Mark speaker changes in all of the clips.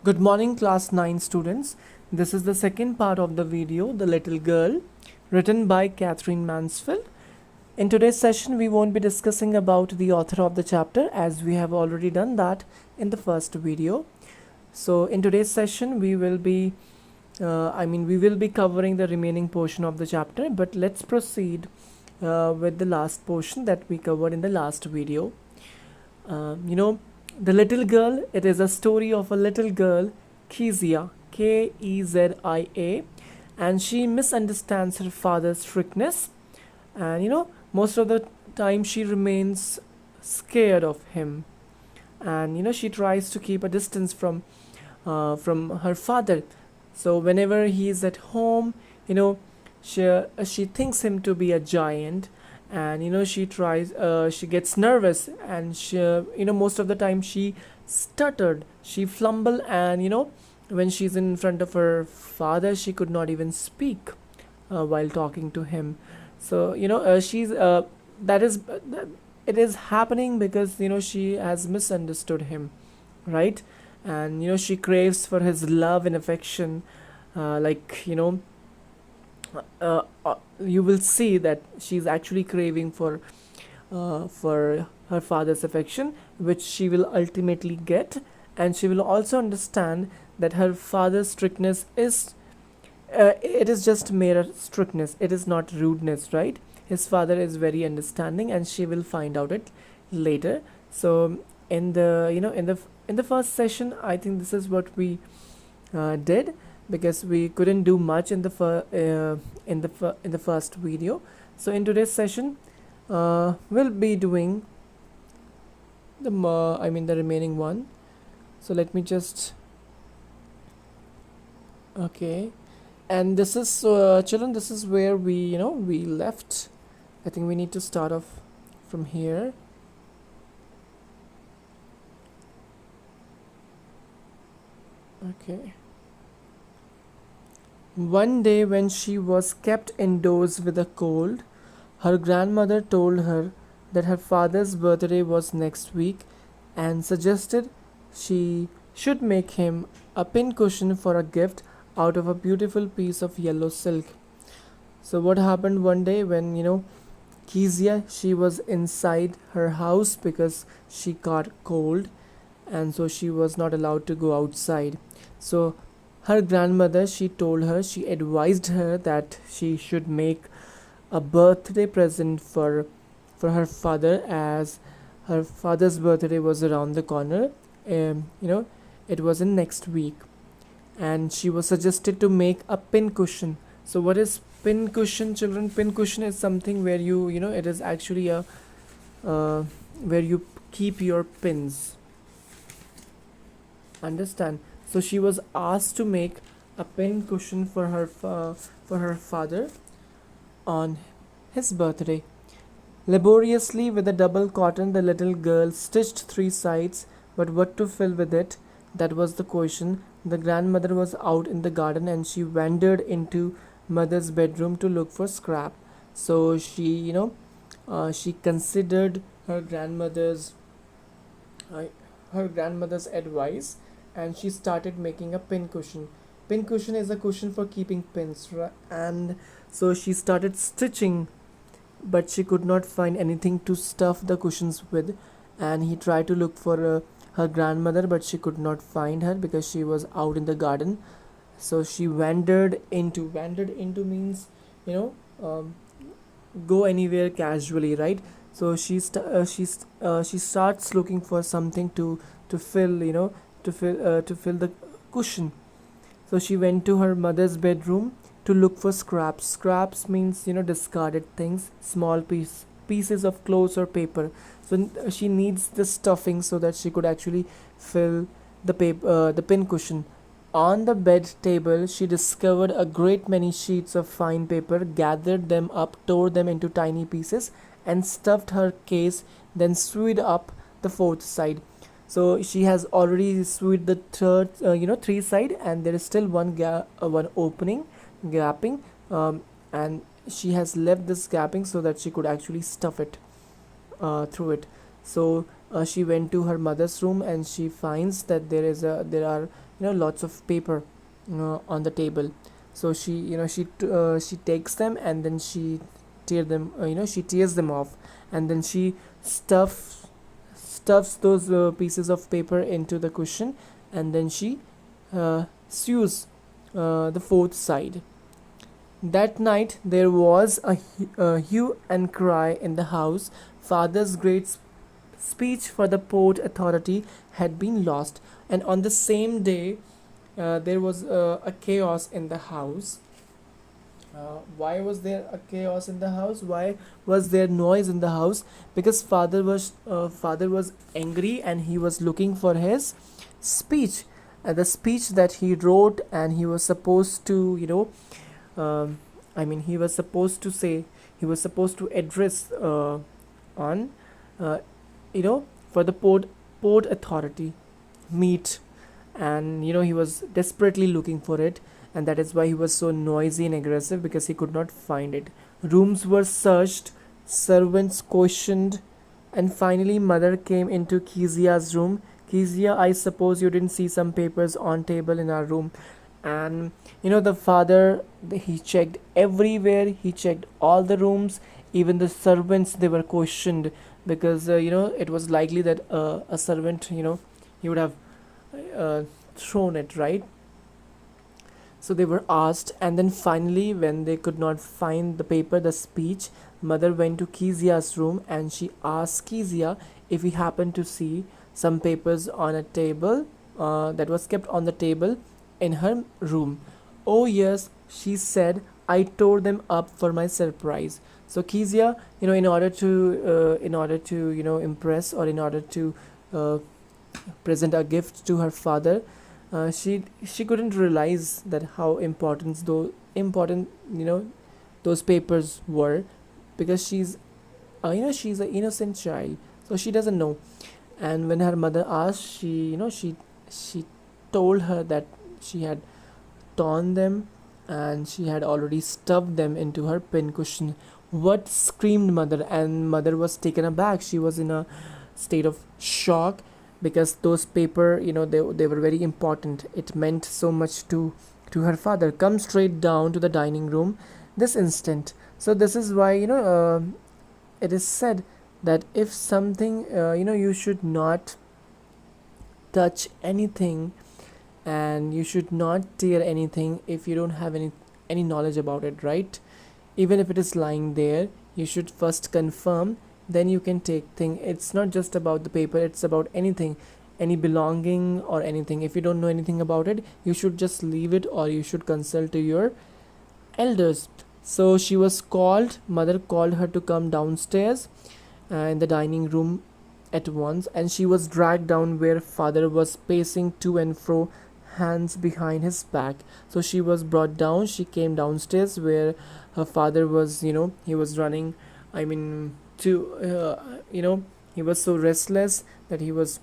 Speaker 1: Good morning, class 9 students. This is the second part of the video, The Little Girl, written by Catherine Mansfield. In today's session, we won't be discussing about the author of the chapter as we have already done that in the first video. So in today's session, we will be covering the remaining portion of the chapter, but let's proceed with the last portion that we covered in the last video. The Little Girl, it is a story of a little girl, Kezia, Kezia, and she misunderstands her father's strictness. And most of the time she remains scared of him. And she tries to keep a distance from her father. So whenever he is at home, she thinks him to be a giant, and she gets nervous, and most of the time she stuttered, she flumble, and when she's in front of her father she could not even speak while talking to him. So she's that is it is happening because she has misunderstood him, right? And she craves for his love and affection, like you will see that she's actually craving for her father's affection, which she will ultimately get. And she will also understand that her father's strictness is it is just mere strictness, it is not rudeness, right? His father is very understanding, and she will find out it later. So in the in the first session, I think this is what we did, because we couldn't do much in the first video. So in today's session, we'll be doing the remaining one. So let me just okay. And this is children, this is where we left. I think we need to start off from here. Okay. One day, when she was kept indoors with a cold, her grandmother told her that her father's birthday was next week and suggested she should make him a pincushion for a gift out of a beautiful piece of yellow silk. So what happened one day when Kezia, she was inside her house because she caught cold, and so she was not allowed to go outside. So her grandmother, she advised her that she should make a birthday present for her father, as her father's birthday was around the corner. It was in next week, and she was suggested to make a pin cushion. So what is pin cushion, children? Pin cushion is something where it is actually a where you keep your pins. Understand? So she was asked to make a pin cushion for her father on his birthday. Laboriously, with a double cotton, the little girl stitched three sides, but what to fill with it? That was the question. The grandmother was out in the garden, and she wandered into mother's bedroom to look for scrap. So she considered uh, her grandmother's advice, and she started making a pin cushion. Pin cushion is a cushion for keeping pins, and so she started stitching, but she could not find anything to stuff the cushions with. And he tried to look for her grandmother, but she could not find her because she was out in the garden. So she wandered into means you know um, go anywhere casually, right? So she starts looking for something to fill to fill the cushion. So she went to her mother's bedroom to look for scraps. Scraps means discarded things, small pieces of clothes or paper. So she needs the stuffing so that she could actually fill the pin cushion. On the bed table, she discovered a great many sheets of fine paper, gathered them up, tore them into tiny pieces, and stuffed her case, then sewed up the fourth side. So she has already sewed the third, three side, and there is still one opening, gapping, and she has left this gapping so that she could actually stuff it through it. So she went to her mother's room and she finds that there are lots of paper on the table. So she takes them and then she tears them off, and then she stuffs those pieces of paper into the cushion, and then she sews the fourth side. That night there was a hue and cry in the house. Father's great speech for the Port Authority had been lost, and on the same day there was a chaos in the house. Why was there a chaos in the house? Why was there noise in the house? Because father was angry and he was looking for his speech, the speech that he wrote, and he was supposed to he was supposed to say, he was supposed to address on uh, for the port authority meet, and he was desperately looking for it, and that is why he was so noisy and aggressive, because he could not find it. Rooms were searched, servants questioned, and finally mother came into Kezia's room. Kezia, I suppose you didn't see some papers on table in our room. And the father, he checked everywhere, he checked all the rooms, even the servants, they were questioned, because it was likely that a servant, he would have uh, thrown it, right? So they were asked, and then finally, when they could not find the paper, the speech, mother went to Kezia's room and she asked Kezia if he happened to see some papers on a table that was kept on the table in her room. Oh, yes, she said, I tore them up for my surprise. So Kezia, in order to impress, or in order to uh, present a gift to her father, she couldn't realize that how important those papers were, because she's an innocent child, so she doesn't know. And when her mother asked, she told her that she had torn them and she had already stuffed them into her pincushion. What, screamed mother, and mother was taken aback. She was in a state of shock, because those paper, they were very important. It meant so much to her father. Come straight down to the dining room this instant. So this is why it is said that if something, you should not touch anything, and you should not tear anything if you don't have any knowledge about it, right? Even if it is lying there, you should first confirm, then you can take thing. It's not just about the paper, it's about anything, any belonging or anything. If you don't know anything about it, you should just leave it, or you should consult to your elders. So she was called, mother called her to come downstairs in the dining room at once, and she was dragged down where father was pacing to and fro, hands behind his back. So she was brought down, she came downstairs where her father was, he was running, I mean, to he was so restless that he was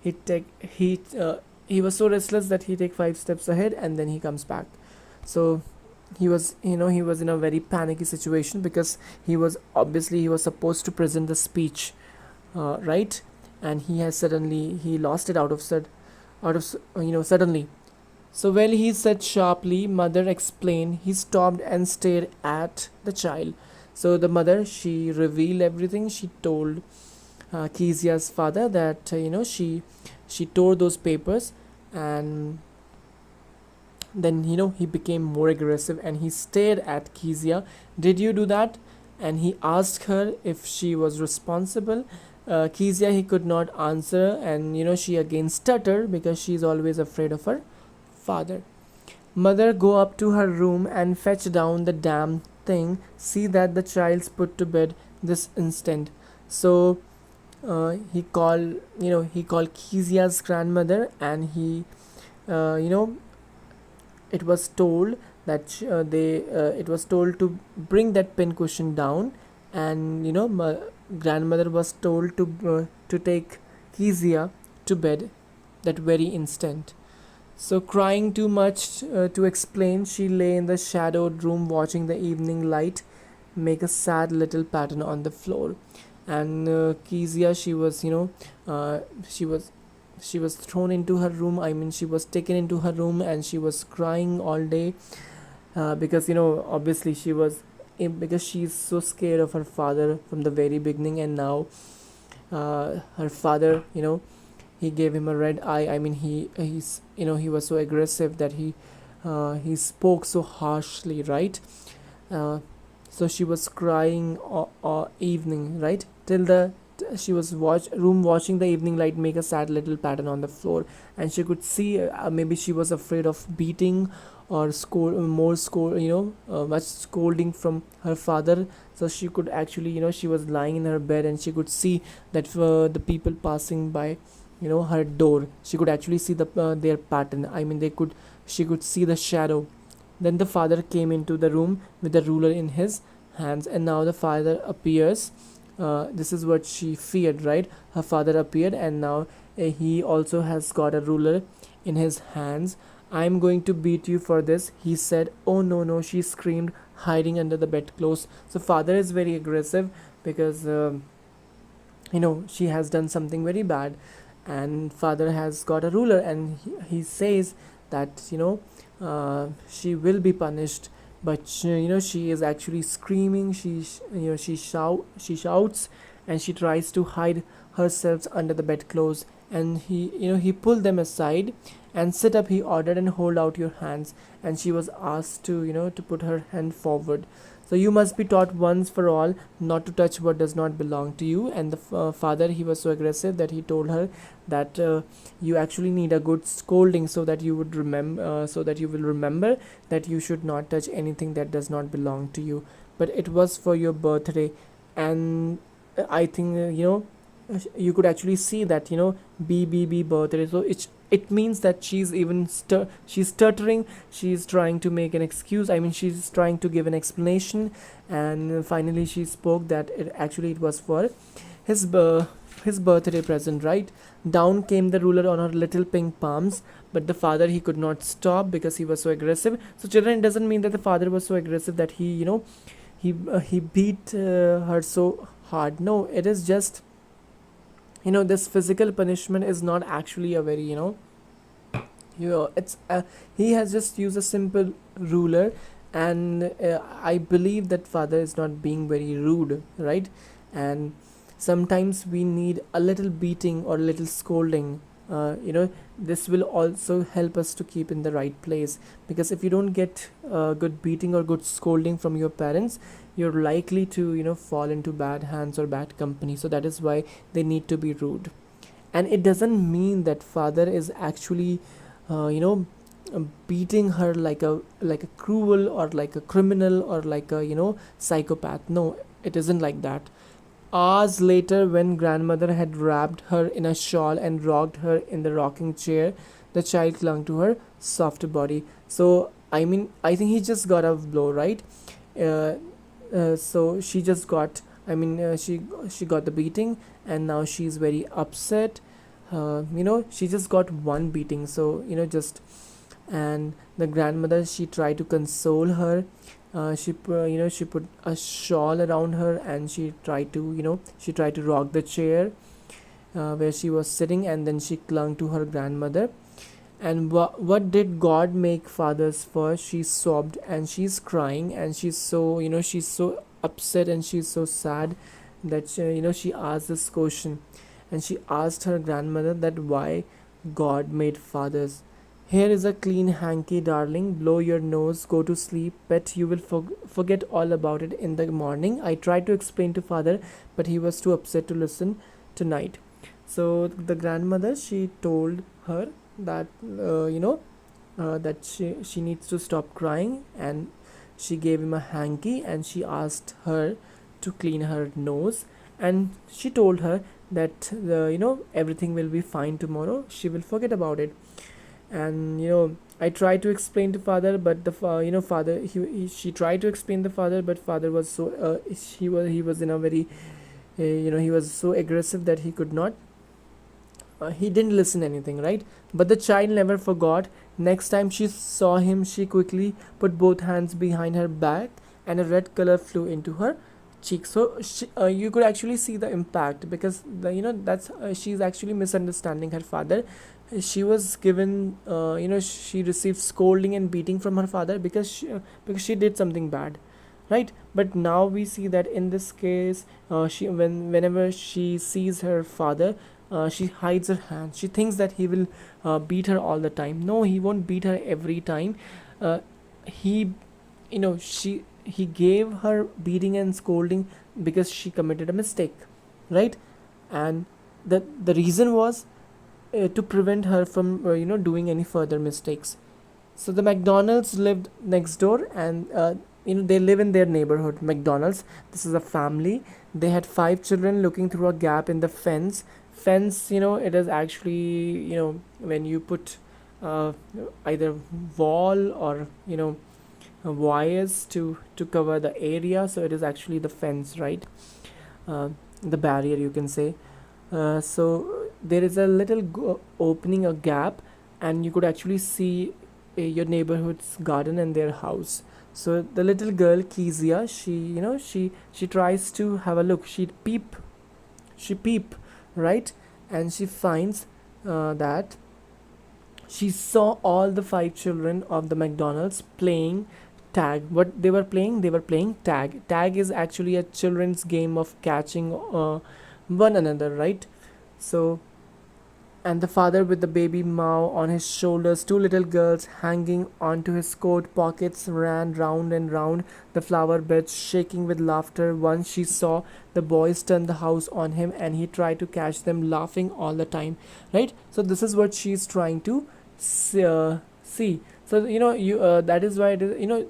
Speaker 1: he take he was so restless that he take 5 steps ahead and then he comes back. So he was in a very panicky situation, because he was supposed to present the speech, right? And he lost it suddenly. So while he said sharply, mother explained, he stopped and stared at the child. So the mother, she revealed everything. She told Kezia's father that she tore those papers, and then he became more aggressive and he stared at Kezia. Did you do that? And he asked her if she was responsible. Kezia, he could not answer, and she again stuttered, because she is always afraid of her father. Mother, go up to her room and fetch down the damn thing. See that the child's put to bed this instant. So he called Kezia's grandmother, and he it was told that it was told to bring that pincushion down, and grandmother was told to take Kezia to bed that very instant. So crying too much to explain, she lay in the shadowed room watching the evening light make a sad little pattern on the floor. And Kezia, she was, she was she was thrown into her room. I mean, she was taken into her room and she was crying all day, because obviously she was, because she's so scared of her father from the very beginning. And now her father, he gave him a red eye. I mean, he was so aggressive that he spoke so harshly, right? uh, so she was crying all evening, right, till the she was watching the evening light make a sad little pattern on the floor. And she could see, maybe she was afraid of beating or much scolding from her father. So she could actually, she was lying in her bed and she could see that the people passing by, her door, she could actually see their pattern. I mean, she could see the shadow. Then the father came into the room with the ruler in his hands, and now the father appears. This is what she feared, right? Her father appeared, and now he also has got a ruler in his hands. I'm going to beat you for this, he said. Oh no, no, she screamed, hiding under the bedclothes. So, father is very aggressive because, she has done something very bad, and father has got a ruler, and he says that, she will be punished. But she is actually screaming. She shouts, and she tries to hide herself under the bedclothes. And he pulled them aside. And sit up, he ordered, and hold out your hands. And she was asked to, to put her hand forward. So you must be taught once for all not to touch what does not belong to you. And the father, he was so aggressive that he told her that, you actually need a good scolding, so that you would remember, so that you will remember that you should not touch anything that does not belong to you. But it was for your birthday. And I think, you could actually see that, B birthday. So it means that she's stuttering. She's trying to make an excuse. I mean, she's trying to give an explanation. And finally she spoke that it was for his his birthday present, right? Down came the ruler on her little pink palms. But the father, he could not stop because he was so aggressive. So, children, it doesn't mean that the father was so aggressive that he beat her so hard. No, it is just, this physical punishment is not actually a very, it's he has just used a simple ruler. And I believe that father is not being very rude, right? And sometimes we need a little beating or a little scolding. This will also help us to keep in the right place, because if you don't get good beating or good scolding from your parents, you're likely to, fall into bad hands or bad company. So that is why they need to be rude. And it doesn't mean that father is actually, beating her like a cruel or like a criminal or like a, psychopath. No, it isn't like that. Hours later, when grandmother had wrapped her in a shawl and rocked her in the rocking chair, the child clung to her soft body. So, I mean, I think he just got a blow, right? uh, so she just got, I mean, she got the beating, and now she's very upset. She just got one beating, so, just. And the grandmother, she tried to console her. She put a shawl around her, and she tried to rock the chair where she was sitting, and then she clung to her grandmother. And what did God make fathers for? She sobbed, and she's crying, and she's so upset, and she's so sad that she asked this question. And she asked her grandmother that why God made fathers. Here is a clean hanky, darling. Blow your nose, go to sleep, pet. You will forget all about it in the morning. I tried to explain to father, but he was too upset to listen tonight. So the grandmother, she told her that, that she needs to stop crying. And she gave him a hanky, and she asked her to clean her nose. And she told her that, everything will be fine tomorrow. She will forget about it. And I tried to explain to father, but father, she tried to explain the father, but father was so, he was in a very, he was so aggressive that he could not, he didn't listen anything, right? But the child never forgot. Next time she saw him, she quickly put both hands behind her back, and a red color flew into her cheek. So you could actually see the impact, because that's she's actually misunderstanding her father. She was given, she received scolding and beating from her father because she did something bad, right? But now we see that in this case, whenever she sees her father, she hides her hand. She thinks that he will beat her all the time. No, he won't beat her every time. He she he gave her beating and scolding because she committed a mistake, right? And the reason was to prevent her from doing any further mistakes. So the McDonald's lived next door, and they live in their neighborhood. McDonald's. This is a family. They had five children. Looking through a gap in the fence. Fence, it is actually when you put uh, either wall or wires to cover the area. So it is actually the fence, right? The barrier, you can say. So there is a little opening, a gap, and you could actually see your neighborhood's garden and their house. So the little girl Kezia, she tries to have a look. She peep, right? And she finds that she saw all the five children of the McDonald's playing tag. What they were playing? They were playing tag. Tag is actually a children's game of catching one another, right? So, and the father with the baby Mao on his shoulders, two little girls hanging onto his coat pockets, ran round and round the flower beds, shaking with laughter. Once she saw the boys turn the house on him, and he tried to catch them laughing all the time, right? So this is what she's trying to see. So you that is why it is,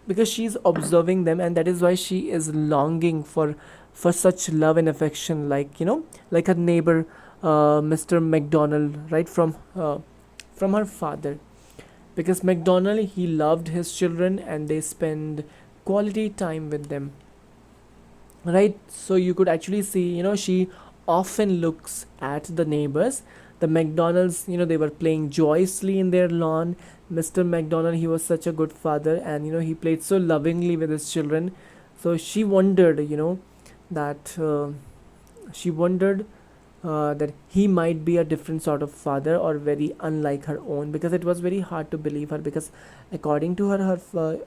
Speaker 1: because she's observing them, and that is why she is longing for such love and affection, like like her neighbor, Mr. McDonald, right? From her father, because McDonald, he loved his children and they spend quality time with them, right? So you could actually see, she often looks at the neighbors. The McDonald's, they were playing joyously in their lawn. Mr. McDonald, he was such a good father, and he played so lovingly with his children. So that she wondered that he might be a different sort of father, or very unlike her own, because it was very hard to believe her, because according to her,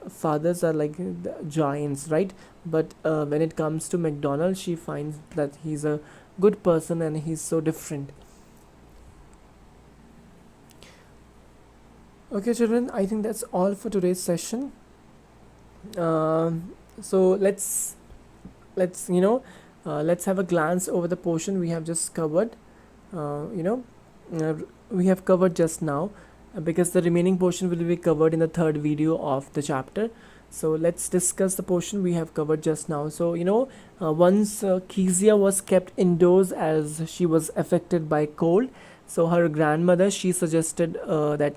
Speaker 1: fathers are like the giants, right? But when it comes to McDonald, she finds that he's a good person and he's so different. Okay, children, I think that's all for today's session. So let's have a glance over the portion we have just covered. uh, you know uh, we have covered just now, because the remaining portion will be covered in the third video of the chapter. So let's discuss the portion we have covered just now. So once Kezia was kept indoors as she was affected by cold. So her grandmother, she suggested that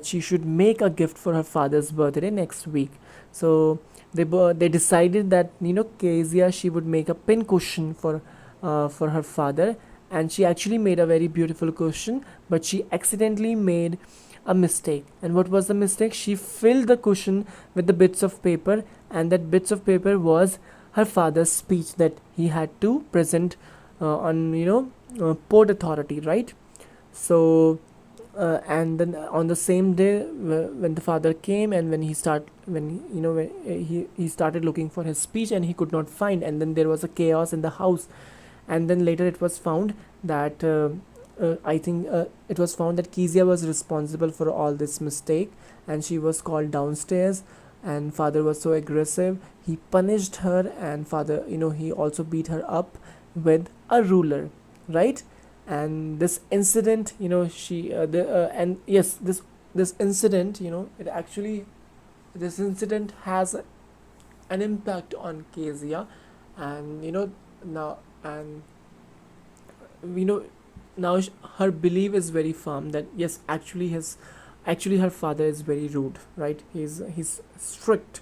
Speaker 1: she should make a gift for her father's birthday next week. So they decided that Kezia, she would make a pin cushion for her father. And she actually made a very beautiful cushion, but she accidentally made a mistake. And what was the mistake? She filled the cushion with the bits of paper, and that bits of paper was her father's speech that he had to present on Port Authority, right? So and then on the same day, when the father came, and when he started looking for his speech, and he could not find, and then there was a chaos in the house. And then later it was found that I think it was found that Kezia was responsible for all this mistake, and she was called downstairs. And father was so aggressive, he punished her, and father, he also beat her up with a ruler, right? And this incident, she the and yes, this incident, it actually, this incident has an impact on Kezia. And now, and you know now her belief is very firm that yes, actually her father is very rude, right? He's strict.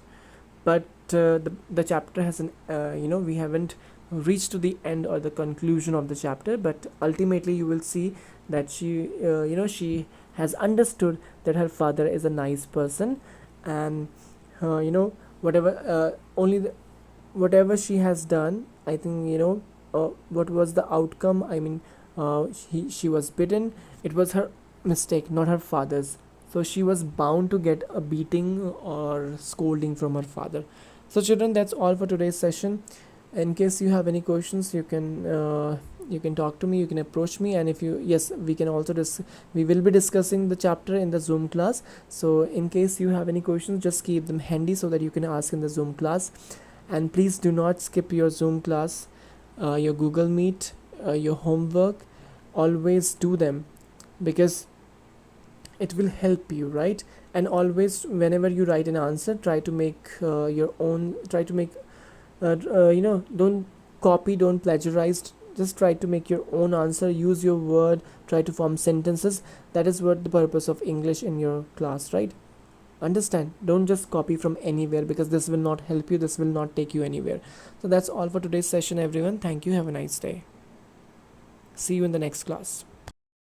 Speaker 1: But the chapter hasn't, we haven't reached to the end or the conclusion of the chapter, but ultimately you will see that she has understood that her father is a nice person. And whatever, only whatever she has done, I think, what was the outcome. I mean, she was bitten. It was her mistake, not her father's. So she was bound to get a beating or scolding from her father. So children, that's all for today's session. In case you have any questions, you can talk to me, you can approach me. And if you, yes, we can also we will be discussing the chapter in the Zoom class. So in case you have any questions, just keep them handy so that you can ask in the Zoom class. And please do not skip your Zoom class, your Google Meet, your homework. Always do them, because it will help you, right? And always, whenever you write an answer, try to make your own, try to make don't copy, don't plagiarize. Just try to make your own answer, use your word, try to form sentences. That is what the purpose of English in your class, right? Understand? Don't just copy from anywhere, because this will not help you, this will not take you anywhere. So that's all for today's session, everyone. Thank you, have a nice day. See you in the next class.